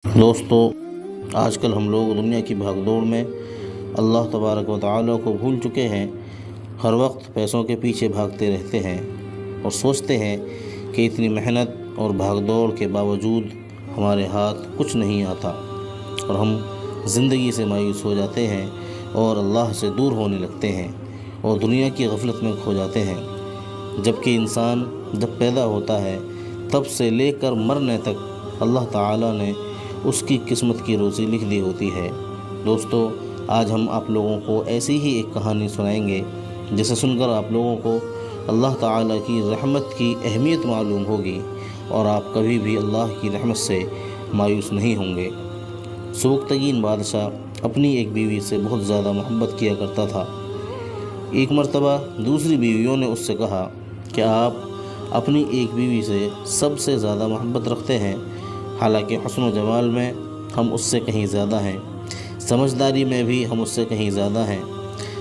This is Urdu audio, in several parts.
دوستو، آج کل ہم لوگ دنیا کی بھاگ دوڑ میں اللہ تبارک و تعالیٰ کو بھول چکے ہیں۔ ہر وقت پیسوں کے پیچھے بھاگتے رہتے ہیں اور سوچتے ہیں کہ اتنی محنت اور بھاگ دوڑ کے باوجود ہمارے ہاتھ کچھ نہیں آتا اور ہم زندگی سے مایوس ہو جاتے ہیں اور اللہ سے دور ہونے لگتے ہیں اور دنیا کی غفلت میں کھو جاتے ہیں۔ جبکہ انسان جب پیدا ہوتا ہے تب سے لے کر مرنے تک اللہ تعالیٰ نے اس کی قسمت کی روزی لکھ دی ہوتی ہے۔ دوستو، آج ہم آپ لوگوں کو ایسی ہی ایک کہانی سنائیں گے جسے سن کر آپ لوگوں کو اللہ تعالیٰ کی رحمت کی اہمیت معلوم ہوگی اور آپ کبھی بھی اللہ کی رحمت سے مایوس نہیں ہوں گے۔ سبکتگین بادشاہ اپنی ایک بیوی سے بہت زیادہ محبت کیا کرتا تھا۔ ایک مرتبہ دوسری بیویوں نے اس سے کہا کہ آپ اپنی ایک بیوی سے سب سے زیادہ محبت رکھتے ہیں، حالانکہ حسن و جمال میں ہم اس سے کہیں زیادہ ہیں، سمجھداری میں بھی ہم اس سے کہیں زیادہ ہیں۔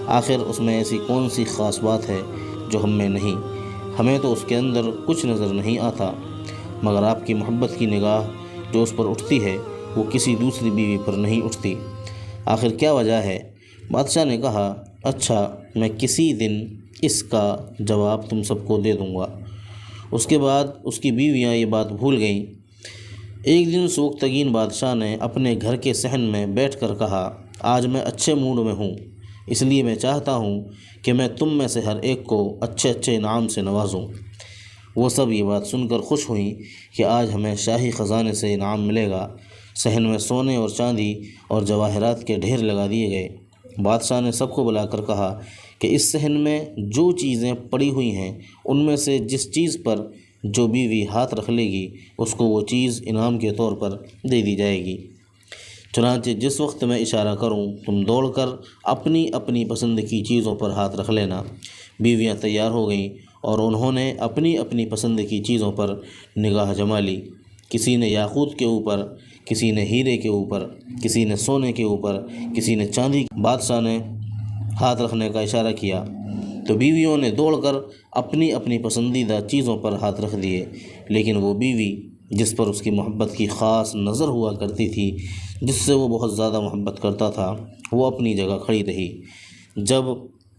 آخر اس میں ایسی کون سی خاص بات ہے جو ہم میں نہیں؟ ہمیں تو اس کے اندر کچھ نظر نہیں آتا، مگر آپ کی محبت کی نگاہ جو اس پر اٹھتی ہے وہ کسی دوسری بیوی پر نہیں اٹھتی۔ آخر کیا وجہ ہے؟ بادشاہ نے کہا، اچھا، میں کسی دن اس کا جواب تم سب کو دے دوں گا۔ اس کے بعد اس کی بیویاں یہ بات بھول گئیں۔ ایک دن سبکتگین بادشاہ نے اپنے گھر کے صحن میں بیٹھ کر کہا، آج میں اچھے موڈ میں ہوں، اس لیے میں چاہتا ہوں کہ میں تم میں سے ہر ایک کو اچھے اچھے انعام سے نوازوں۔ وہ سب یہ بات سن کر خوش ہوئیں کہ آج ہمیں شاہی خزانے سے انعام ملے گا۔ صحن میں سونے اور چاندی اور جواہرات کے ڈھیر لگا دیے گئے۔ بادشاہ نے سب کو بلا کر کہا کہ اس صحن میں جو چیزیں پڑی ہوئی ہیں ان میں سے جس چیز پر جو بیوی ہاتھ رکھ لے گی اس کو وہ چیز انعام کے طور پر دے دی جائے گی۔ چنانچہ جس وقت میں اشارہ کروں تم دوڑ کر اپنی اپنی پسند کی چیزوں پر ہاتھ رکھ لینا۔ بیویاں تیار ہو گئیں اور انہوں نے اپنی اپنی پسند کی چیزوں پر نگاہ جما لی۔ کسی نے یاقوت کے اوپر، کسی نے ہیرے کے اوپر، کسی نے سونے کے اوپر، کسی نے چاندی۔ بادشاہ نے ہاتھ رکھنے کا اشارہ کیا تو بیویوں نے دوڑ کر اپنی اپنی پسندیدہ چیزوں پر ہاتھ رکھ دیے، لیکن وہ بیوی جس پر اس کی محبت کی خاص نظر ہوا کرتی تھی، جس سے وہ بہت زیادہ محبت کرتا تھا، وہ اپنی جگہ کھڑی رہی۔ جب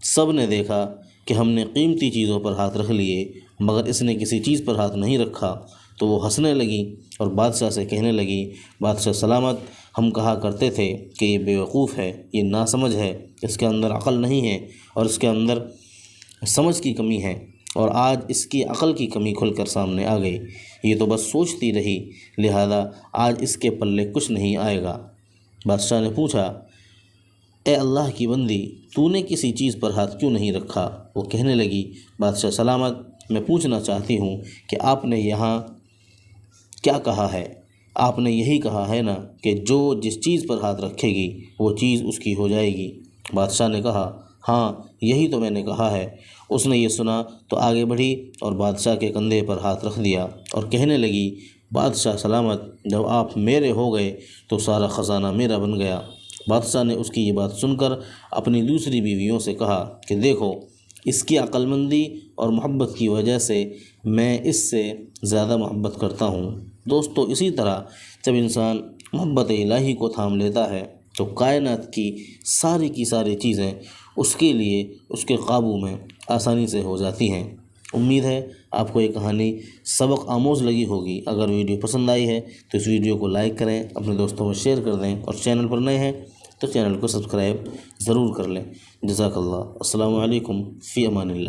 سب نے دیکھا کہ ہم نے قیمتی چیزوں پر ہاتھ رکھ لیے مگر اس نے کسی چیز پر ہاتھ نہیں رکھا، تو وہ ہنسنے لگیں اور بادشاہ سے کہنے لگیں، بادشاہ سلامت، ہم کہا کرتے تھے کہ یہ بیوقوف ہے، یہ ناسمجھ ہے، اس کے اندر عقل نہیں ہے اور اس کے اندر سمجھ کی کمی ہے، اور آج اس کی عقل کی کمی کھل کر سامنے آ گئی۔ یہ تو بس سوچتی رہی، لہذا آج اس کے پلے کچھ نہیں آئے گا۔ بادشاہ نے پوچھا، اے اللہ کی بندی، تو نے کسی چیز پر ہاتھ کیوں نہیں رکھا؟ وہ کہنے لگی، بادشاہ سلامت، میں پوچھنا چاہتی ہوں کہ آپ نے یہاں کیا کہا ہے؟ آپ نے یہی کہا ہے نا کہ جو جس چیز پر ہاتھ رکھے گی وہ چیز اس کی ہو جائے گی۔ بادشاہ نے کہا، ہاں، یہی تو میں نے کہا ہے۔ اس نے یہ سنا تو آگے بڑھی اور بادشاہ کے کندھے پر ہاتھ رکھ دیا اور کہنے لگی، بادشاہ سلامت، جب آپ میرے ہو گئے تو سارا خزانہ میرا بن گیا۔ بادشاہ نے اس کی یہ بات سن کر اپنی دوسری بیویوں سے کہا کہ دیکھو، اس کی عقل مندی اور محبت کی وجہ سے میں اس سے زیادہ محبت کرتا ہوں۔ دوستو، اسی طرح جب انسان محبت الہی کو تھام لیتا ہے تو کائنات کی ساری چیزیں اس کے لیے اس کے قابو میں آسانی سے ہو جاتی ہیں۔ امید ہے آپ کو یہ کہانی سبق آموز لگی ہوگی۔ اگر ویڈیو پسند آئی ہے تو اس ویڈیو کو لائک کریں، اپنے دوستوں میں شیئر کر دیں اور چینل پر نئے ہیں تو چینل کو سبسکرائب ضرور کر لیں۔ جزاک اللہ۔ السلام علیکم، فی امان اللہ۔